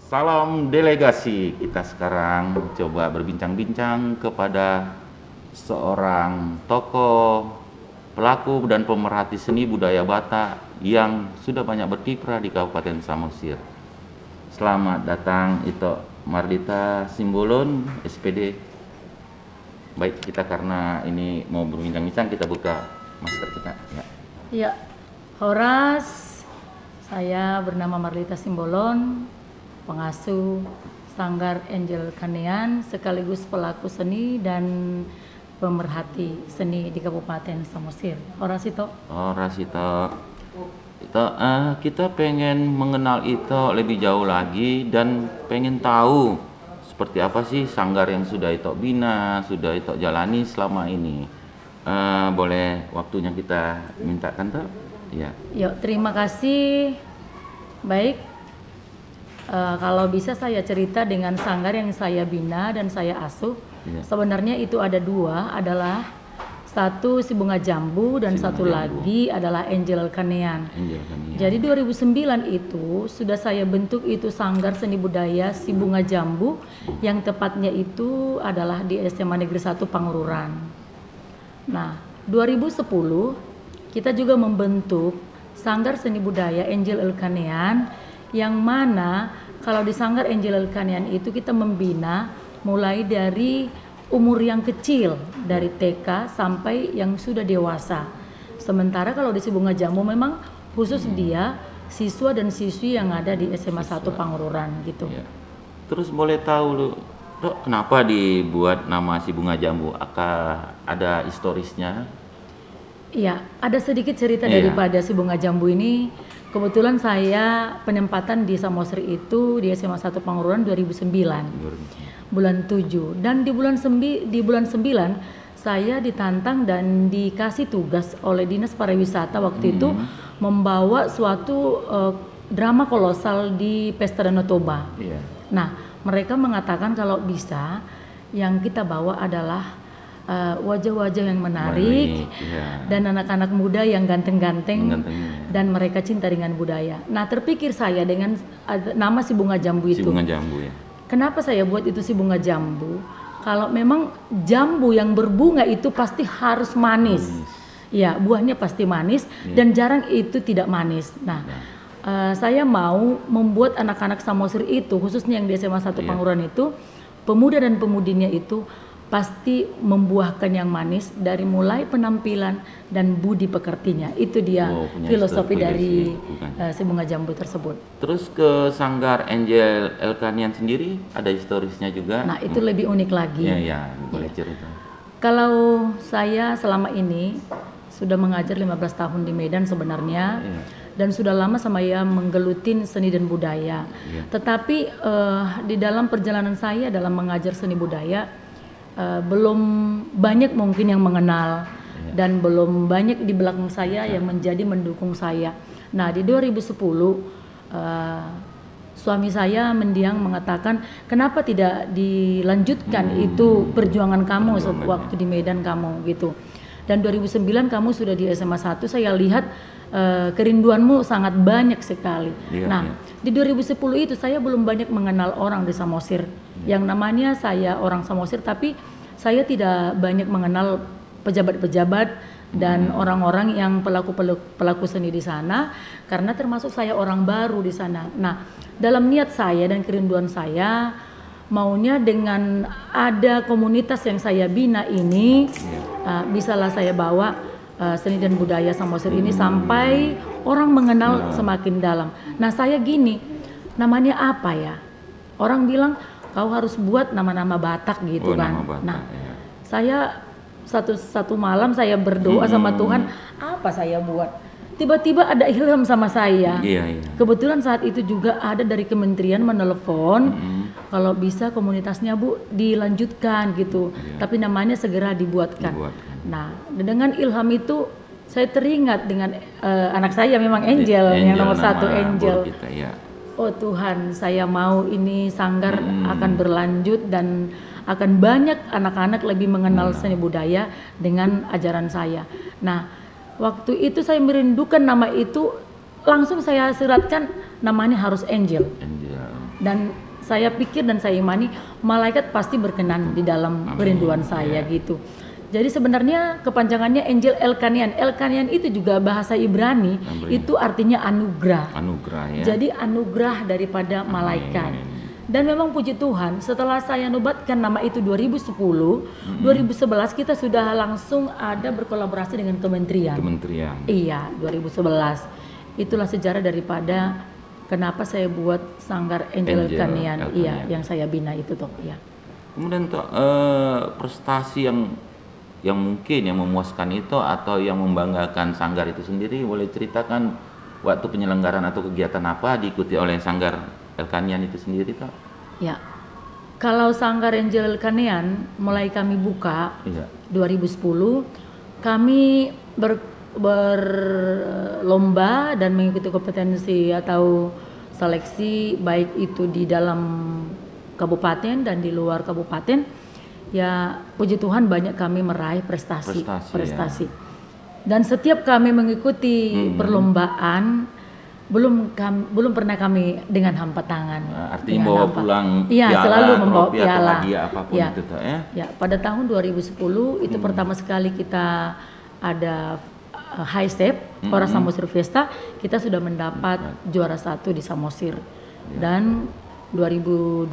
Salam delegasi. Kita sekarang coba berbincang-bincang kepada seorang tokoh, pelaku dan pemerhati seni budaya Batak yang sudah banyak berkiprah di Kabupaten Samosir. Selamat datang Ito Mardita Simbolon, SPD. Baik, kita karena ini mau berbincang-bincang, kita buka masker kita. Ya. Ya, Horas, saya bernama Mardita Simbolon, pengasuh Sanggar Angel Kanean, sekaligus pelaku seni dan pemerhati seni di Kabupaten Samosir. Horas Ito. Horas Ito. Kita pengen mengenal Ito lebih jauh lagi dan pengen tahu seperti apa sih sanggar yang sudah Ito bina, sudah Ito jalani selama ini. Boleh waktunya kita mintakan Tok? Ya. Yuk, terima kasih. Baik, kalau bisa saya cerita dengan sanggar yang saya bina dan saya asuh. Ya. Sebenarnya itu ada dua, adalah satu Si Bunga Jambu dan satu lagi adalah Angel Kanean. Jadi 2009 itu sudah saya bentuk itu sanggar seni budaya Si Bunga Jambu, yang tepatnya itu adalah di SMA Negeri 1 Pangururan. Nah, 2010 kita juga membentuk sanggar seni budaya Angel Kanean, yang mana kalau di sanggar Angel Kanean itu kita membina mulai dari umur yang kecil, dari TK sampai yang sudah dewasa. Sementara kalau di Si Bunga Jambu memang khusus dia siswa dan siswi yang ada di SMA 1 Pangururan gitu. Ya. Terus boleh tahu lu, Dok, kenapa dibuat nama Si Bunga Jambu? Apakah ada historisnya? Iya, ada sedikit cerita daripada Si Bunga Jambu ini. Kebetulan saya penempatan di Samosir itu di SMA 1 Pangururan 2009. Bulan 7, dan di bulan 9 saya ditantang dan dikasih tugas oleh Dinas Pariwisata waktu itu membawa suatu drama kolosal di Pesta Danau Toba. Nah, mereka mengatakan kalau bisa yang kita bawa adalah wajah-wajah yang menarik dan anak-anak muda yang ganteng-ganteng dan mereka cinta dengan budaya. Nah, terpikir saya dengan nama Si Bunga Jambu itu. Si Bunga Jambu, ya. Kenapa saya buat itu Si Bunga Jambu? Kalau memang jambu yang berbunga itu pasti harus manis. Ya, buahnya pasti manis dan jarang itu tidak manis. Nah, saya mau membuat anak-anak Samosir itu, khususnya yang di SMA 1 Pangururan itu, pemuda dan pemudinya itu pasti membuahkan yang manis dari mulai penampilan dan budi pekertinya. Itu dia filosofi dari Si Bunga Jambu tersebut. Terus ke sanggar Angel Kanean sendiri ada historisnya juga. Nah, itu lebih unik lagi. Ya, boleh cerita. Kalau saya selama ini sudah mengajar 15 tahun di Medan sebenarnya. Dan sudah lama saya menggelutin seni dan budaya. Tetapi di dalam perjalanan saya dalam mengajar seni budaya, belum banyak mungkin yang mengenal dan belum banyak di belakang saya yang menjadi mendukung saya. Nah, di 2010 suami saya mendiang mengatakan, kenapa tidak dilanjutkan itu perjuangan kamu waktu di Medan kamu gitu. Dan 2009 kamu sudah di SMA 1, saya lihat kerinduanmu sangat banyak sekali. Di 2010 itu saya belum banyak mengenal orang di Samosir. Yang namanya saya orang Samosir, tapi saya tidak banyak mengenal pejabat-pejabat dan orang-orang yang pelaku seni di sana, karena termasuk saya orang baru di sana. Nah, dalam niat saya dan kerinduan saya, maunya dengan ada komunitas yang saya bina ini, bisalah saya bawa seni dan budaya Samosir ini sampai orang mengenal semakin dalam. Nah, saya gini, namanya apa ya? Orang bilang kau harus buat nama-nama Batak gitu kan. Nah, saya satu malam saya berdoa sama Tuhan, apa saya buat? Tiba-tiba ada ilham sama saya. Kebetulan saat itu juga ada dari kementerian menelepon, kalau bisa komunitasnya Bu dilanjutkan gitu, tapi namanya segera dibuatkan. Nah, dengan ilham itu saya teringat dengan anak saya memang Angel yang nomor 1 Angel. Oh Tuhan, saya mau ini sanggar akan berlanjut dan akan banyak anak-anak lebih mengenal seni budaya dengan ajaran saya. Nah, waktu itu saya merindukan nama itu, langsung saya suratkan namanya harus Angel. Dan saya pikir dan saya imani malaikat pasti berkenan di dalam kerinduan saya gitu. Jadi sebenarnya kepanjangannya Angel Elkanian. Elkanian itu juga bahasa Ibrani, itu artinya anugerah. Anugerah ya. Jadi anugerah daripada malaikat. Dan memang puji Tuhan, setelah saya nobatkan nama itu 2010, 2011 kita sudah langsung ada berkolaborasi dengan kementerian. Iya, 2011. Itulah sejarah daripada kenapa saya buat Sanggar Angel Elkanian, iya, yang saya bina itu toh, ya. Kemudian toh prestasi yang mungkin yang memuaskan itu atau yang membanggakan Sanggar itu sendiri, boleh ceritakan waktu penyelenggaraan atau kegiatan apa diikuti oleh Sanggar Elkanian itu sendiri toh? Ya. Kalau Sanggar Angel Elkanian mulai kami buka 2010, kami berlomba dan mengikuti kompetensi atau seleksi baik itu di dalam kabupaten dan di luar kabupaten. Ya puji Tuhan banyak kami meraih prestasi. Ya. Dan setiap kami mengikuti perlombaan belum pernah kami dengan hampa tangan. Artinya bawa pulang piala, selalu membawa piala. Apapun itu toh, ya. Ya, pada tahun 2010 itu pertama sekali kita ada High Step Ora Samosir Fiesta, kita sudah mendapat juara 1 di Samosir. Dan 2012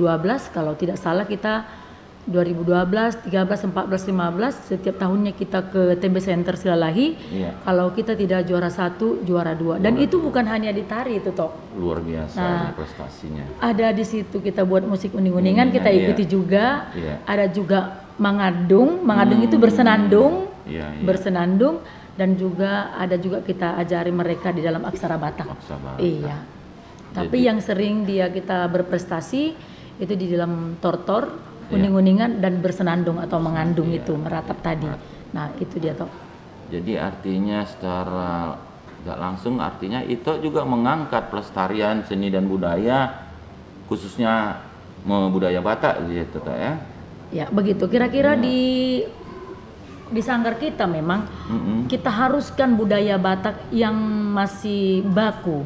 kalau tidak salah kita 2012, 13, 14, 15 setiap tahunnya kita ke TB Center Silalahi. Kalau kita tidak juara 1, juara 2. Dan itu bukan hanya di tari itu toh. Luar biasa prestasinya. Ada di situ kita buat musik uning-uningan, kita ikuti juga. Ada juga Mangadung itu bersenandung. Bersenandung dan juga ada juga kita ajari mereka di dalam aksara Batak. Iya. Tapi yang sering kita berprestasi itu di dalam tortor, uning-uningan dan bersenandung atau mengandung itu meratap tadi. Nah itu dia toh. Jadi artinya secara tidak langsung artinya itu juga mengangkat pelestarian seni dan budaya khususnya budaya Batak gitu toh ya. Ya begitu. Kira-kira di Sanggar kita memang kita haruskan budaya Batak yang masih baku.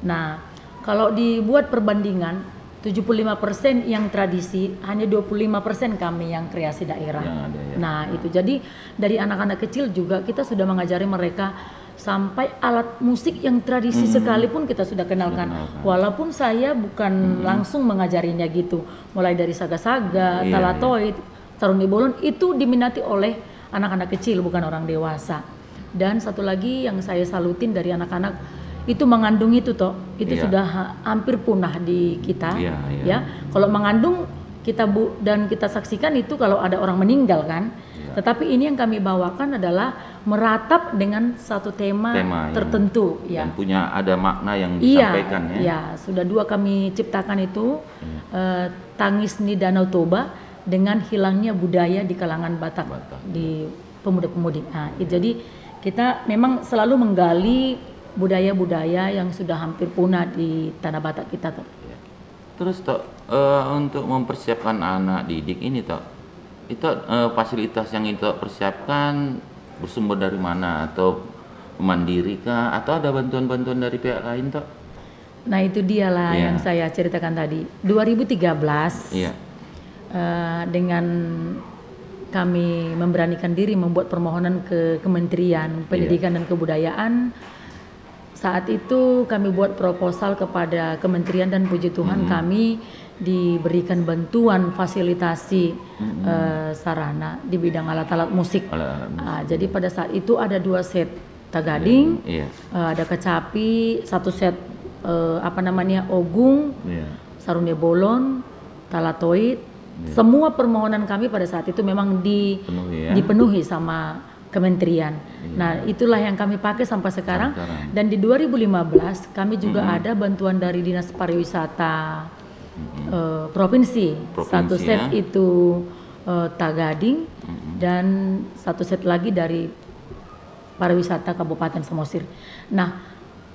Nah kalau dibuat perbandingan 75% yang tradisi, hanya 25% kami yang kreasi daerah. Nah itu jadi dari anak-anak kecil juga kita sudah mengajari mereka sampai alat musik yang tradisi sekalipun kita sudah kenalkan. Walaupun saya bukan langsung mengajarinya gitu, mulai dari saga-saga, talatoid, saruni bolon itu diminati oleh anak-anak kecil bukan orang dewasa. Dan satu lagi yang saya salutin dari anak-anak itu mengandung itu toh itu sudah hampir punah di kita ya. Kalau mengandung kita dan kita saksikan itu kalau ada orang meninggal kan. Tetapi ini yang kami bawakan adalah meratap dengan satu tema tertentu dan punya ada makna yang disampaikan ya. Iya, sudah 2 kami ciptakan itu Tangis di Danau Toba dengan hilangnya budaya di kalangan Batak. Di pemuda-pemudi. Nah, jadi kita memang selalu menggali budaya-budaya yang sudah hampir punah di tanah Batak kita toh. Terus toh untuk mempersiapkan anak didik ini toh, itu fasilitas yang itu persiapkan bersumber dari mana atau mandiri kah atau ada bantuan-bantuan dari pihak lain toh? Nah itu dialah yang saya ceritakan tadi. 2013 dengan kami memberanikan diri membuat permohonan ke Kementerian Pendidikan dan Kebudayaan. Saat itu kami buat proposal kepada kementerian dan puji Tuhan kami diberikan bantuan fasilitasi sarana di bidang alat-alat musik. Jadi pada saat itu ada 2 set tagading, ada kecapi, 1 set ogung, saruni bolon, talatoid. Semua permohonan kami pada saat itu memang dipenuhi sama kementerian. Nah, itulah yang kami pakai sampai sekarang. Dan di 2015 kami juga ada bantuan dari Dinas Pariwisata provinsi. 1 set itu tagading dan 1 set lagi dari pariwisata Kabupaten Samosir. Nah,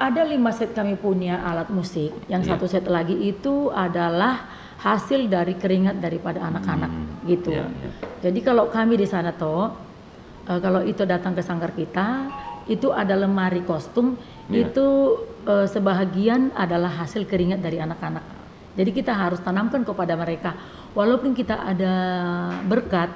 ada 5 set kami punya alat musik. Yang 1 set lagi itu adalah hasil dari keringat daripada anak-anak gitu. Jadi kalau kami di sana toh kalau itu datang ke sanggar kita, itu ada lemari kostum, itu sebahagian adalah hasil keringat dari anak-anak Jadi kita harus tanamkan kepada mereka, walaupun kita ada berkat,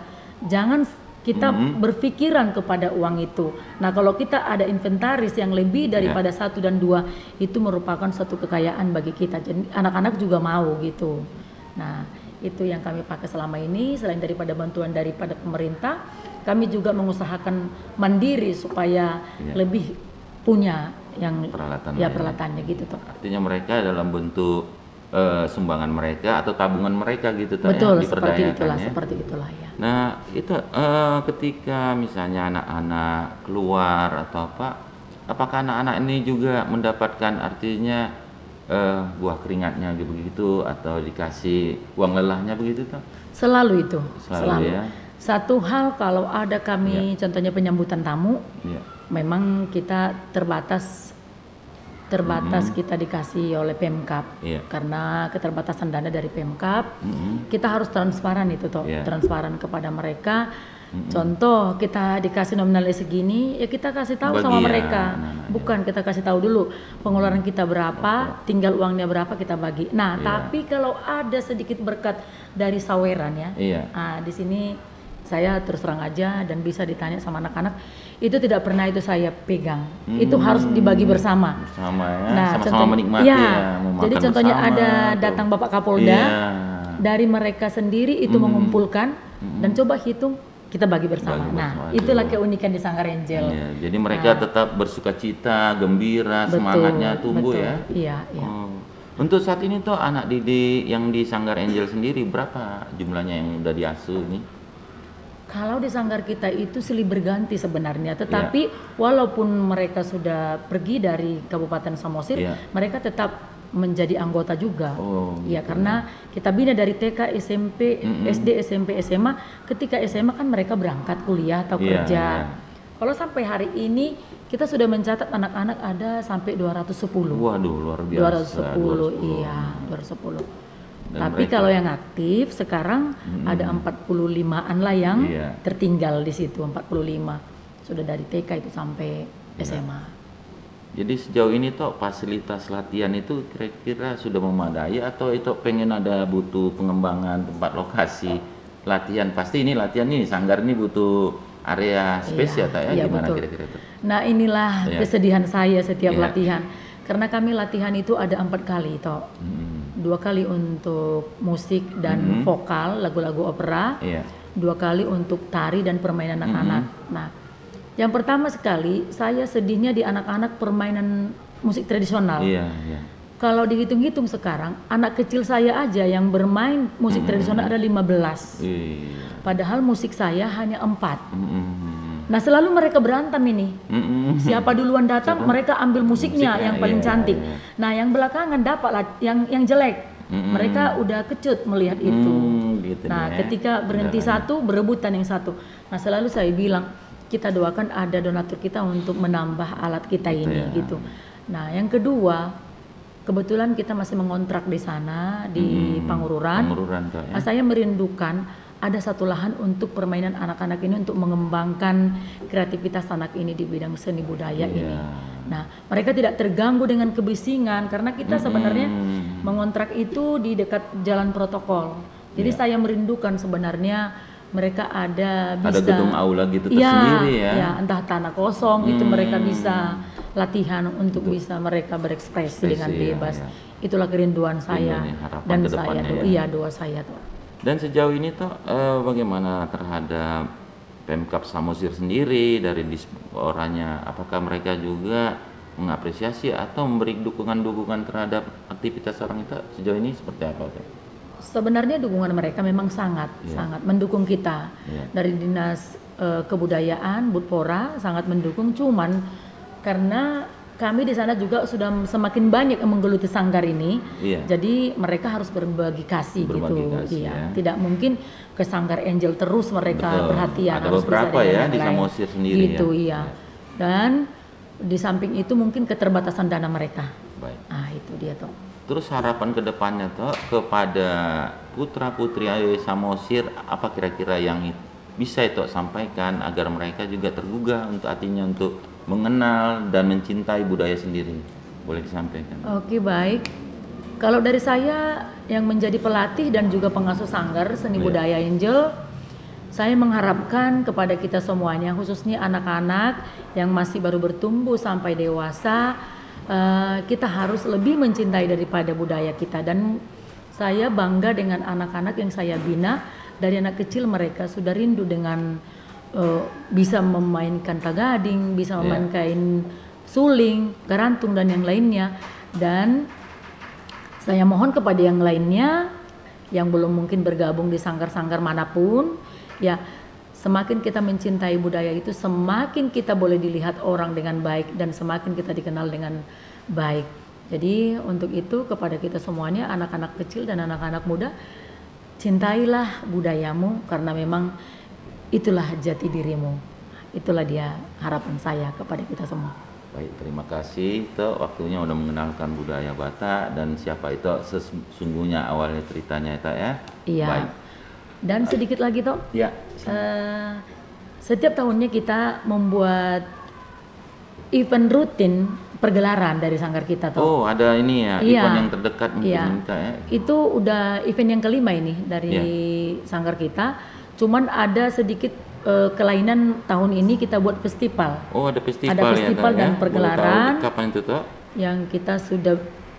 jangan kita berpikiran kepada uang itu. Nah, kalau kita ada inventaris yang lebih daripada 1 dan 2, itu merupakan suatu kekayaan bagi kita. Jadi anak-anak juga mau gitu. Nah, itu yang kami pakai selama ini. Selain daripada bantuan daripada pemerintah, kami juga mengusahakan mandiri supaya lebih punya yang peralatannya gitu toh. Artinya mereka dalam bentuk sumbangan mereka atau tabungan mereka gitu toh. Betul, ya, seperti itulah ya. Nah, itu ketika misalnya anak-anak keluar atau apa, apakah anak-anak ini juga mendapatkan artinya buah keringatnya begitu atau dikasih uang lelahnya begitu toh? Selalu itu. Selalu. Ya. Satu hal kalau ada kami contohnya penyambutan tamu, memang kita terbatas kita dikasih oleh Pemkab karena keterbatasan dana dari Pemkab. Kita harus transparan itu toh, transparan kepada mereka. Contoh kita dikasih nominalnya segini, ya kita kasih tahu sama mereka. Bukan kita kasih tahu dulu pengeluaran kita berapa, tinggal uangnya berapa kita bagi. Nah, tapi kalau ada sedikit berkat dari saweran ya, di sini saya terus terang aja dan bisa ditanya sama anak-anak, itu tidak pernah itu saya pegang. Itu harus dibagi bersama. Bersama ya, nah, sama-sama menikmati jadi contohnya ada datang Bapak Kapolda, dari mereka sendiri itu mengumpulkan dan coba hitung, kita bagi bersama. Nah, itulah keunikan di Sanggar Angel. Jadi mereka tetap bersukacita, gembira, semangatnya tumbuh ya. Iya. Untuk saat ini tuh anak didik yang di Sanggar Angel sendiri berapa jumlahnya yang udah diasuh ini? Kalau di sanggar kita itu silih berganti sebenarnya, tetapi walaupun mereka sudah pergi dari Kabupaten Samosir, mereka tetap menjadi anggota juga. Karena kita bina dari TK, SMP, SD, SMP, SMA. Ketika SMA kan mereka berangkat kuliah atau kerja. Kalau sampai hari ini kita sudah mencatat anak-anak ada sampai 210. Waduh, luar biasa. 210. Tapi kalau yang aktif sekarang ada 45-an lah yang tertinggal di situ, 45. Sudah dari TK itu sampai SMA. Jadi sejauh ini toh fasilitas latihan itu kira-kira sudah memadai atau itu pengen ada butuh pengembangan tempat lokasi latihan? Pasti ini latihan ini Sanggar ini butuh area spesial gimana kira-kira itu? Nah, inilah kesedihan saya setiap latihan. Karena kami latihan itu ada 4 kali toh. 2 kali untuk musik dan vokal, lagu-lagu opera. 2 kali untuk tari dan permainan anak-anak. Nah, yang pertama sekali saya sedihnya di anak-anak permainan musik tradisional. Kalau dihitung-hitung sekarang, anak kecil saya aja yang bermain musik tradisional ada 15. Padahal musik saya hanya 4. Nah, selalu mereka berantem ini. Siapa duluan datang, mereka ambil musiknya yang paling cantik. Nah, yang belakangan dapatlah yang jelek. Mereka udah kecut melihat itu. Nah, ketika berhenti satu, berebutan yang satu. Nah, selalu saya bilang, kita doakan ada donatur kita untuk menambah alat kita ini gitu. Nah, yang kedua, kebetulan kita masih mengontrak di sana di Pangururan. Nah, saya merindukan ada satu lahan untuk permainan anak-anak ini untuk mengembangkan kreativitas anak ini di bidang seni budaya ini. Nah, mereka tidak terganggu dengan kebisingan karena kita sebenarnya mengontrak itu di dekat jalan protokol. Jadi saya merindukan sebenarnya mereka ada gedung aula gitu tersendiri ya, entah tanah kosong itu mereka bisa latihan untuk bisa mereka berekspresi dengan bebas. Itulah kerinduan saya dan saya doa saya tuh. Dan sejauh ini toh bagaimana terhadap Pemkab Samosir sendiri dari disporanya, apakah mereka juga mengapresiasi atau memberi dukungan-dukungan terhadap aktivitas orang itu sejauh ini seperti apa? Sebenarnya dukungan mereka memang sangat mendukung kita. Dari Dinas Kebudayaan Budpora sangat mendukung, cuman karena kami di sana juga sudah semakin banyak yang menggeluti sanggar ini, jadi mereka harus berbagi kasih gitu. Tidak mungkin ke Sanggar Angel terus mereka perhatian. Ada harus beberapa bisa di Samosir sendiri gitu, Dan di samping itu mungkin keterbatasan dana mereka. Itu dia toh. Terus harapan kedepannya toh kepada putra putri Samosir apa kira-kira yang bisa itu sampaikan agar mereka juga tergugah untuk artinya untuk mengenal dan mencintai budaya sendiri, boleh disampaikan? Oke, baik. Kalau dari saya yang menjadi pelatih dan juga pengasuh sanggar seni budaya Angel, saya mengharapkan kepada kita semuanya, khususnya anak-anak yang masih baru bertumbuh sampai dewasa, kita harus lebih mencintai daripada budaya kita. Dan saya bangga dengan anak-anak yang saya bina. Dari anak kecil mereka sudah rindu dengan bisa memainkan tagading, bisa memainkan suling, garantung dan yang lainnya. Dan saya mohon kepada yang lainnya yang belum mungkin bergabung di sanggar-sanggar manapun, ya semakin kita mencintai budaya itu, semakin kita boleh dilihat orang dengan baik dan semakin kita dikenal dengan baik. Jadi untuk itu kepada kita semuanya, anak-anak kecil dan anak-anak muda, cintailah budayamu karena memang itulah jati dirimu. Itulah dia harapan saya kepada kita semua. Baik, terima kasih Tok, waktunya udah mengenalkan budaya Batak dan siapa itu sesungguhnya awalnya ceritanya Tok ya. Iya. Baik. Dan sedikit lagi Tok. Ya. Setiap tahunnya kita membuat event rutin pergelaran dari sanggar kita Tok. Oh, ada ini ya, Iya. event yang terdekat mungkin Iya. minta ya. Itu udah event yang kelima ini dari sanggar kita. Cuman ada sedikit kelainan tahun ini kita buat festival. Oh, ada festival, Ada festival ya, dan Tok, ya? pergelaran. Boleh tahu kapan itu Tok? Yang kita sudah,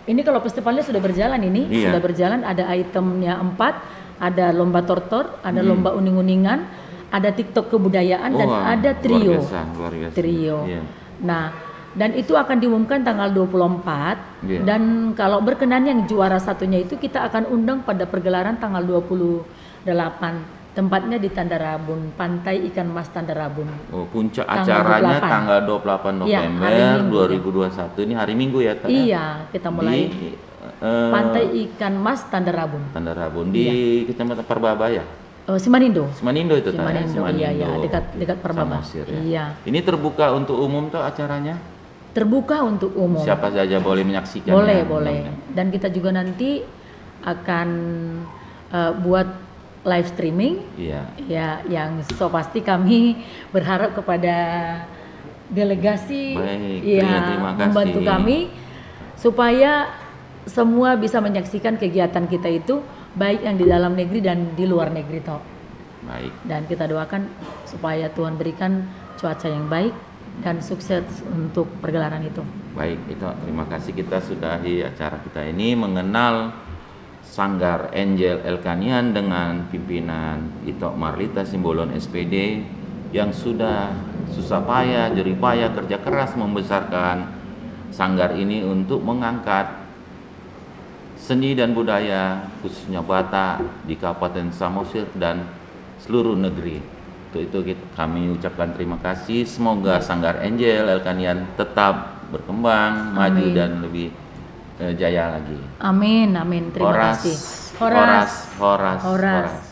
ini kalau festivalnya sudah berjalan ini, Iya. sudah berjalan, ada itemnya 4, ada lomba tortor, ada lomba uning-uningan, ada TikTok kebudayaan dan Wah, ada trio. luar biasa. Trio. Iya. Nah, dan itu akan diumumkan tanggal 24 Iya. dan kalau berkenan yang juara satunya itu kita akan undang pada pergelaran tanggal 28. Tempatnya di Tandarabun, Pantai Ikan Mas Tandarabun. Oh, puncak Tanggal acaranya 28. tanggal 28 Iya, November hari Minggu, 2021. Ini hari Minggu ya, Tok? Iya, kita mulai Di Pantai Ikan Mas Tandarabun. Tandarabun di Kecamatan Parbabaya. Simanindo. Semanindo itu Tok, ya? Simanindo, iya, dekat Parbaba. Samosir, ya. Iya. Ini terbuka untuk umum Tok acaranya? Terbuka untuk umum. Siapa saja boleh menyaksikan. Boleh, ya? boleh. Dan kita juga nanti akan buat live streaming. Iya. Ya, yang so pasti kami berharap kepada delegasi Baik, terima kasih. membantu kami supaya semua bisa menyaksikan kegiatan kita itu baik yang di dalam negeri dan di luar negeri Tok. Baik. Dan kita doakan supaya Tuhan berikan cuaca yang baik dan sukses untuk pergelaran itu. Baik, itu terima kasih, kita sudahi acara kita ini mengenal Sanggar Angel Elkanian dengan pimpinan Ito Marlita Simbolon SPD yang sudah susah payah, jerih payah, kerja keras membesarkan sanggar ini untuk mengangkat seni dan budaya khususnya Batak di Kabupaten Samosir dan seluruh negeri. Untuk itu kami ucapkan terima kasih. Semoga Sanggar Angel Elkanian tetap berkembang, maju dan lebih jaya lagi. Amin, amin. Terima kasih. Horas.